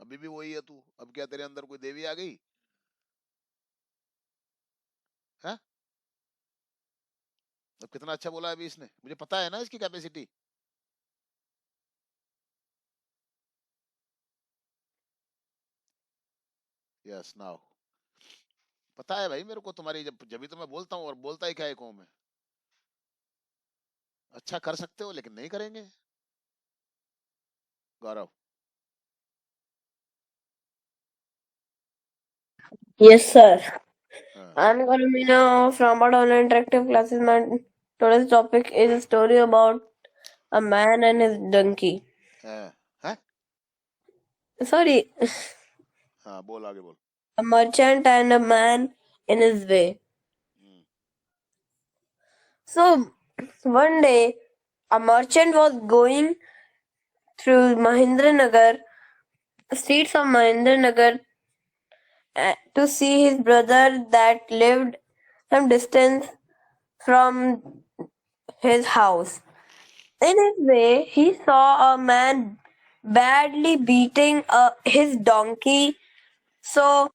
अभी भी वही है तू? अब क्या तेरे अंदर कोई देवी आ गई? हैं? अब कितना अच्छा बोला अभी इसने, मुझे पता है ना इसकी कैपेसिटी। यस नाउ पता है भाई मेरे को तुम्हारी, जब भी तो मैं बोलता हूँ, और बोलता ही क्या है मैं। अच्छा कर सकते हो लेकिन नहीं करेंगे। गौरव। Yes, sir. I'm Garamina from Online Interactive Classes. My today's topic is a story about a man and his donkey. Sorry, हाँ बोल, आगे बोल। a merchant and a man in his way. So, one day, a merchant was going through Mahendranagar, streets of Mahendranagar, to see his brother that lived some distance from his house. In his way, he saw a man badly beating his donkey. So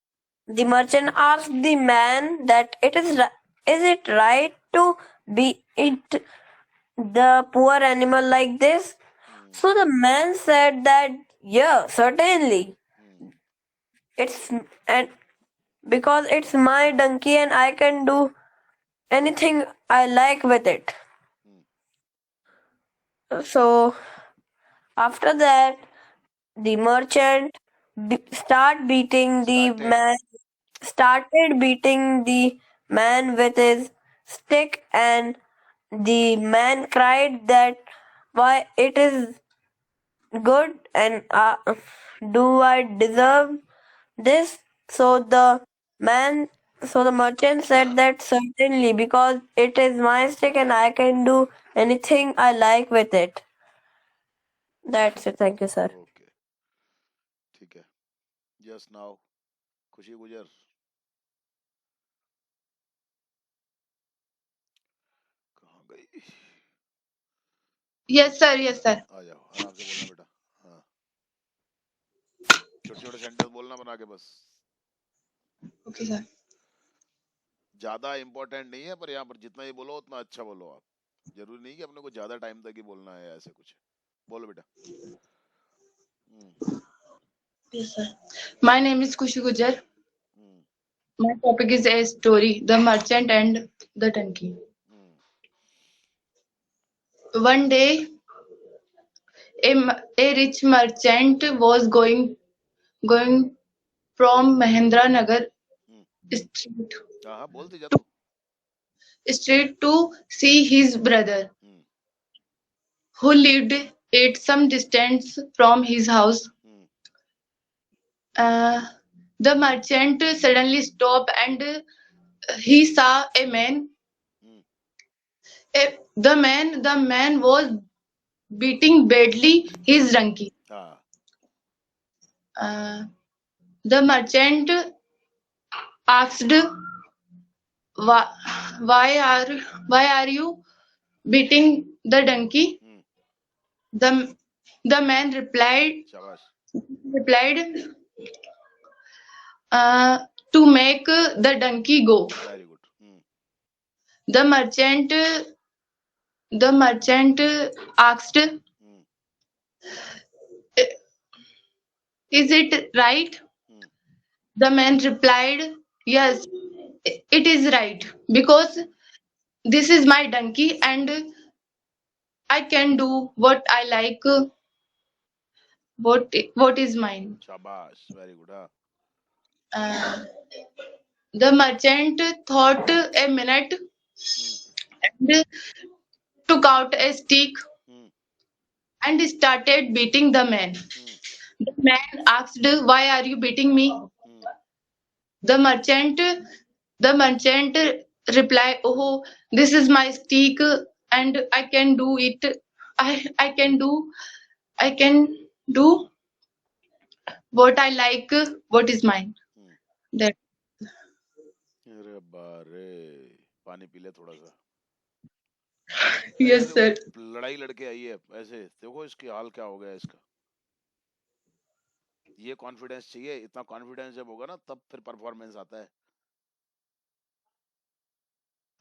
the merchant asked the man that is it right to beat the poor animal like this? So the man said that yeah, certainly. It's and because it's my donkey and I can do anything I like with it. So after that, the merchant started beating the man with his stick, and the man cried that why it is good and do I deserve this? So the merchant said that certainly, because it is my stick and I can do anything I like with it. That's it. Thank you, sir. Okay ठीक है। Yes now खुशी गुजर। कहाँ गई? Yes, sir. Yes, sir. आ जाओ, आराम से बोलना बेटा। हाँ छोटे छोटे सेंटेंस बोलना बना के बस। Okay, sir. ज्यादा इम्पोर्टेंट नहीं है, पर यहाँ पर जितना ही बोलो उतना अच्छा बोलो आप। जरूरी नहीं कि अपने को ज्यादा टाइम तक ही बोलना है, ऐसे कुछ बोलो बेटा। Yes, sir. My name is Kushi Gujar. My topic is a story, The Merchant and the Donkey. One day, a rich merchant was going from Mahendra Nagar street to see his brother, who lived at some distance from his house. The merchant suddenly stopped and he saw a man. The man was beating badly his donkey. The merchant asked, "Why are you beating the donkey?" The man replied, "To make the donkey go." Very good. The merchant asked, "Is it right?" The man replied, "Yes, it is right, because this is my donkey and I can do what I like. What is mine?" शाबाश, very good. हाँ. Uh, the merchant thought a minute and took out a stick and started beating the man. The man asked, "Why are you beating me?" The merchant replied, "Oh, this is my stick and I can do it. I can do what I like, what is mine." That अरे बारे, पानी P ले थोड़ा सा. yes, ऐसे sir. देखो लड़ाई लड़के आई है, ऐसे देखो इसकी हाल क्या हो गया इसका. ये कॉन्फिडेंस चाहिए, इतना कॉन्फिडेंस जब होगा ना तब फिर परफॉर्मेंस आता है.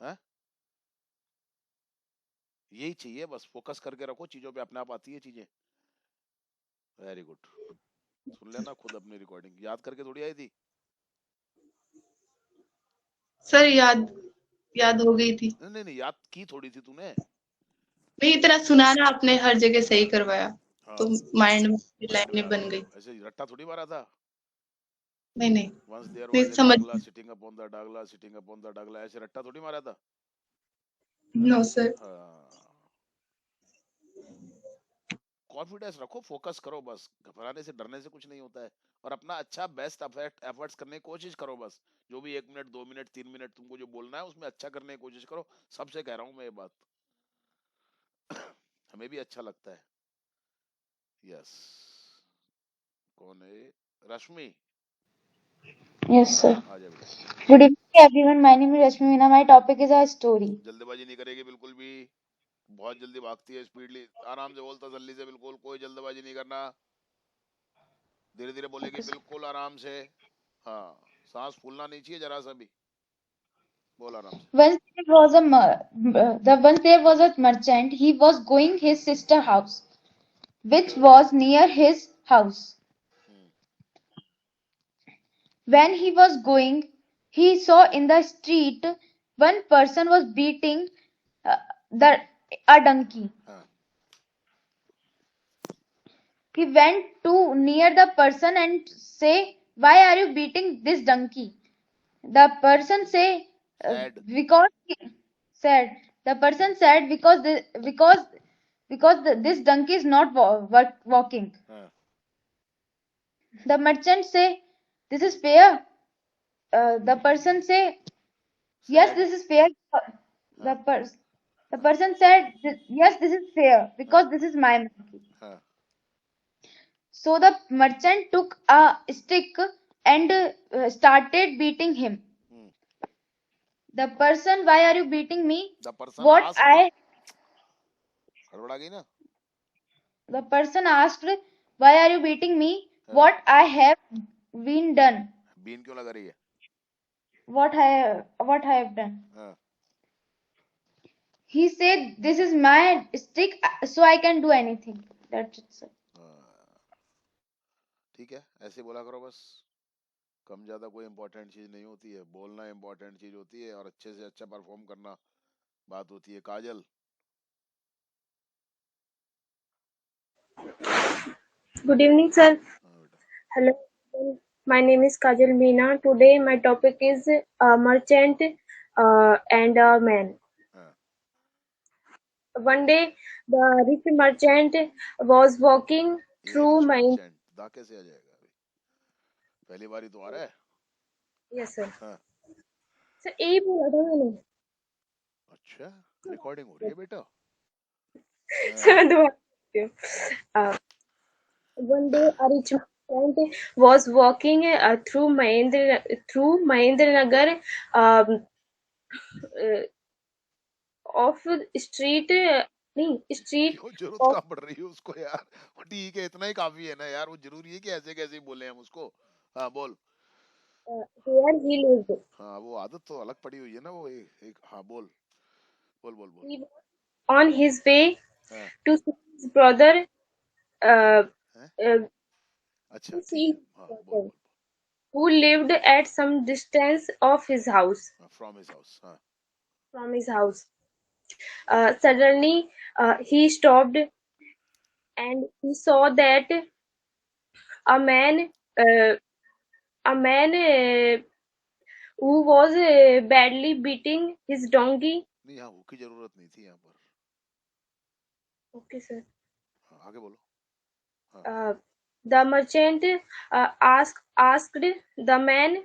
हैं? यही चाहिए, बस फोकस करके रखो चीजों पे, अपने आप आती है चीजें. Very good. सुन लेना खुद अपनी रिकॉर्डिंग, याद करके थोड़ी आई थी. सर याद हो गई थी. नहीं नहीं, याद की थोड़ी थी तूने. नहीं, इतना सुना ना आपने, हर जगह सही करवाया. हाँ. तो माइंड में लाइनें बन गई. ऐसे रट्टा थोड़ी मारा था. नहीं Once there नहीं was a समझ. Dagla sitting upon the Dagla sitting upon the Dagla, ऐसे रट्टा थोड़ी मारा था. No sir. कॉन्फिडेंस रखो, फोकस करो, बस घबराने से डरने से कुछ नहीं होता है. और अपना अच्छा बेस्ट एफर्ट्स करने की कोशिश करो. बस जो भी 1 मिनट 2 मिनट 3 मिनट तुमको जो बोलना है उसमें अच्छा करने की कोशिश करो. सबसे कह रहा हूं मैं ये बात. हमें भी अच्छा लगता है. यस. कौन है? रश्मि. Yes, sir. आ जा बेटा. Good evening, everyone. My name is Rashmi Meena. My topic is a story. जल्दबाजी नहीं करेगी बिल्कुल भी. बहुत जल्दी भागती है, स्पीडली. आराम से बोलता, जल्दी से, बिल्कुल कोई जल्दबाजी नहीं करना. धीरे धीरे बोलेगी, Okay, sir. बिल्कुल आराम से. हाँ, सांस फूलना नहीं चाहिए जरा सा भी. बोल आराम से. Once there was a merchant. He was going his sister house, which was near his house. When he was going, he saw in the street one person was beating uh, the a donkey. हाँ. He went to near the person and say, "Why are you beating this donkey?" The person say, Sad. because he said. The person said, because this donkey is not walking. हाँ. The merchant say, "This is fair." The person say, "Yes, Sad. this is fair." The person said, "Yes, this is fair because this is my monkey." हाँ. So the merchant took a stick and started beating him. The person, "Why are you beating me?" The person What asked. I गड़बड़ा गई ना. The person asked, "Why are you beating me?" What I have been done. Been क्यों लगा रही है? What I have done. हाँ. He said, "This is my stick, so I can do anything." That's it, sir. ठीक है, ऐसे बोला करो बस. कम ज्यादा कोई इम्पोर्टेंट चीज नहीं होती है. बोलना इम्पोर्टेंट चीज होती है और अच्छे से अच्छा परफॉर्म करना बात होती है. काजल. Good evening, sir. Hello, my name is Kajal Meena. Today my topic is a merchant and a man. One day, the rich merchant was walking through my. दा कैसे आ जाएगा अभी? पहली बारी तो आ रहा है. Yes, sir. हाँ. Sir, यही बोला था मैंने. अच्छा, रिकॉर्डिंग हो रही है बेटा. Sir, दोबारा. One day, a rich merchant was walking through Mahendranagar of street. नहीं, street. क्यों जरूरत कहाँ पड़ रही है उसको यार? ठीक है, इतना ही काफी है ना यार. वो जरूरी है कि ऐसे कैसे बोले हम उसको. हाँ बोल. Here he lived. हाँ, वो आदत तो अलग पड़ी हुई है ना वो. एक हाँ बोल. बोल बोल बोल. He was on his way हाँ. to see his brother. Uh, हैं? uh, अच्छा to ठीक see है. his हाँ बोल brother, बोल. who lived at some distance of his house. From his house. हाँ. From his house. Suddenly, he stopped and he saw that a man, uh, a man who was badly beating his donkey. नहीं, यहाँ hook की जरूरत नहीं थी यहाँ पर. Okay, sir. हाँ, आगे बोलो. हाँ. The merchant asked the man,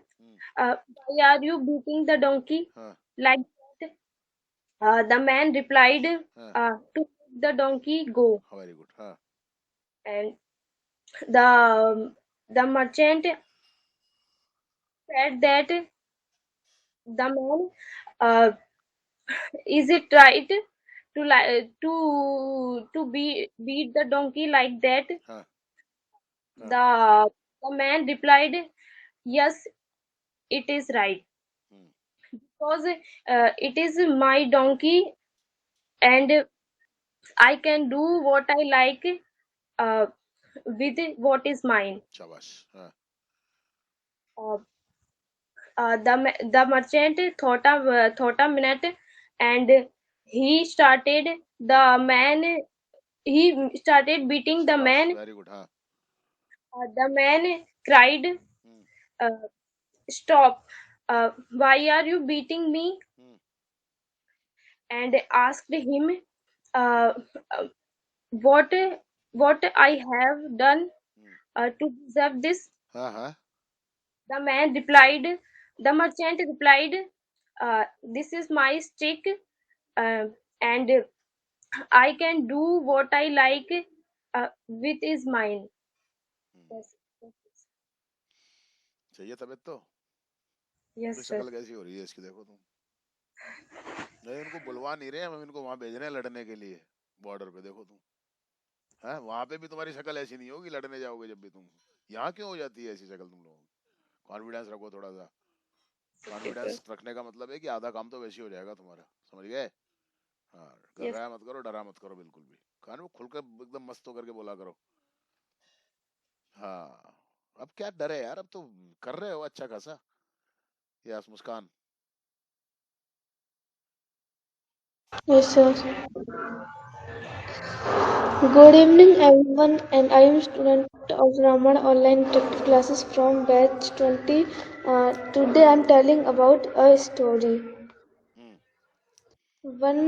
"Why are you beating the donkey हाँ. like that?" The man replied, हाँ. "To let the donkey go." Very good. हाँ. And the merchant said that the man, uh, is it right to beat the donkey like that? हाँ. The man replied, "Yes, it is right, because it is my donkey and I can do what I like with what is mine." शाबाश. हाँ. Uh, the merchant thought a minute, and he started the man. He started beating the शाबाश. man. Very good. हाँ. The man cried, "Stop! Why are you beating me?" And asked him, uh, uh, "What I have done to deserve this?" हाँ. हाँ. The man replied. The merchant replied, "This is my stick, and I can do what I like with is mine." Yes, चाहिए तबीयत तो. yes, तो sir. शक्ल कैसी हो रही है इसकी, देखो तुम. नहीं, उनको बुलवा नहीं रहे हम, इनको वहां भेज रहे हैं लड़ने के लिए. बॉर्डर पे देखो तुम. हाँ, वहां पे भी तुम्हारी शक्ल ऐसी नहीं होगी, लड़ने जाओगे जब भी तुम. यहाँ क्यों हो जाती है ऐसी शक्ल तुम लोगों की? कॉन्फिडेंस रखो थोड़ा सा. कॉन्फिडेंस रखने का मतलब है कि आधा काम तो वैसे ही हो जाएगा तुम्हारा. समझ गए? हाँ. घबराया मत करो, डरा मत करो बिल्कुल भी. कान में खुलकर एकदम मस्त होकर के बोला करो. हाँ. अब क्या डर है यार, अब तो कर रहे हो अच्छा खासा. Yes Muskan. Yes, sir. Good evening, everyone, and I am student of Raman Online Interactive Classes from batch 20. Today I am telling about a story. One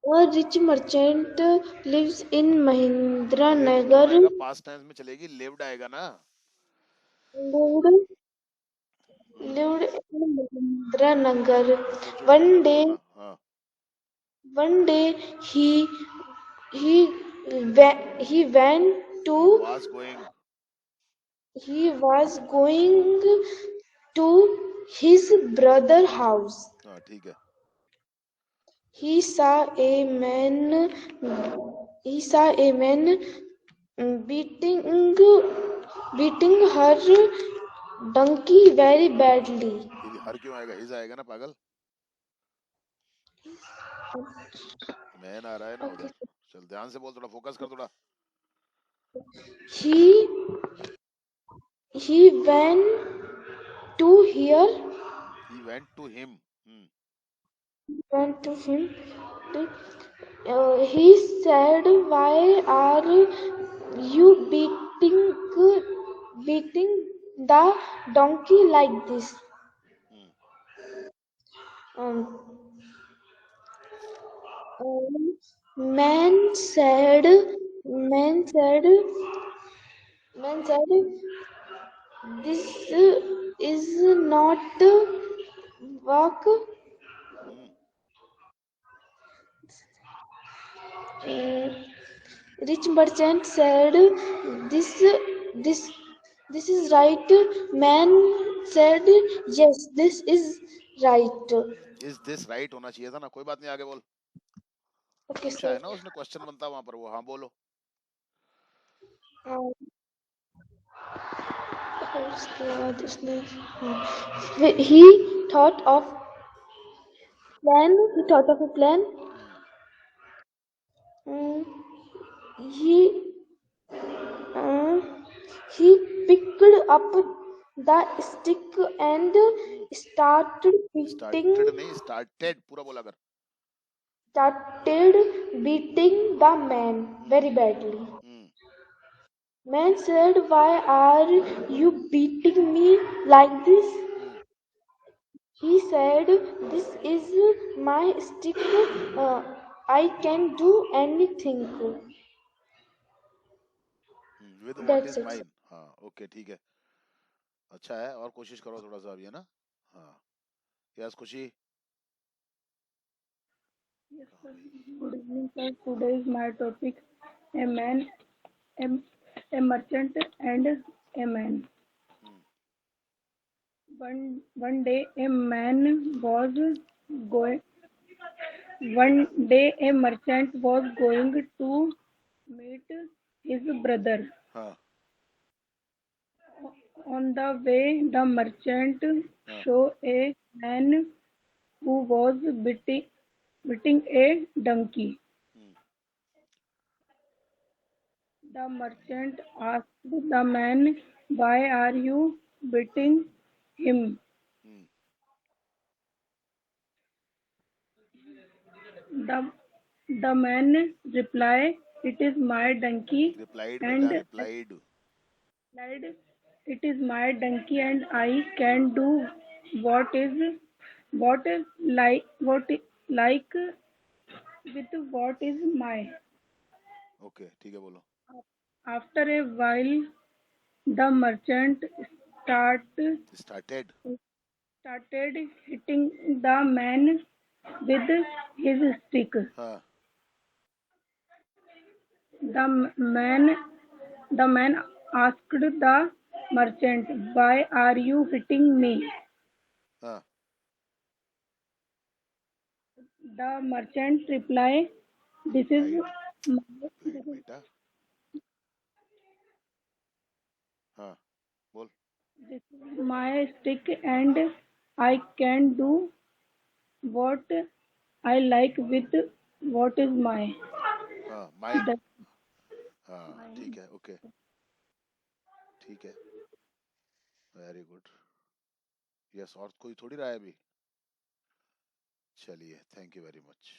a rich merchant lives in Mahindra Nagar. Past tense में चलेगी, lived आएगा ना. Lived in Mahindra Nagar. One day he went to. He was going to his brother's house. हाँ ठीक है. He saw a man beating her donkey very badly. हर क्यों आएगा, his आएगा ना पागल. मैन आ रहा है ना उधर. चल ध्यान से बोल, थोड़ा फोकस कर थोड़ा. He went to here. He went to him. Went to him. He said, "Why are you beating the donkey like this?" Man said, "This is not work." Rich merchant said, "This is right." Man said, "Yes, this is right." Is this right होना चाहिए था ना. कोई बात नहीं, आगे बोल. Okay, पूछा sir. है ना उसने, क्वेश्चन बनता वहां पर वो. हाँ बोलो. उसके बाद उसने he thought of plan. He thought of a plan. He uh, he picked up the stick and started beating started नहीं, स्टार्टेड पूरा बोला कर. started beating the man very badly. Man said, "Why are you beating me like this?" He said, "This is my stick. Uh, I can do anything." With what That's is it. Mine. हाँ okay ठीक है, अच्छा है. और कोशिश करो थोड़ा सा अभी, है ना. हाँ यस खुशी. Yes, sir. Good evening, sir. Today is my topic, a man, a, a merchant and a man. One day a man was going. One day a merchant was going to meet his brother. हाँ. On the way, the merchant saw a man who was beating a donkey. The merchant asked the man, "Why are you beating him?" The man replied, "It is my donkey replied and बेटा, replied. it is my donkey and I can do what what like with what is my." Okay ठीक है, बोलो. After a while, the merchant started. started hitting the man with his stick. हाँ. The man the man asked the merchant, "Why are you hitting me?" हाँ. The merchant replied, "This is replied बेटा. हाँ बोल. my stick and I can do what I like with what is my." हाँ mine. That- हाँ ठीक है, okay ठीक है, वेरी गुड. यस, और कोई थोड़ी रहा है अभी. चलिए, थैंक यू वेरी मच.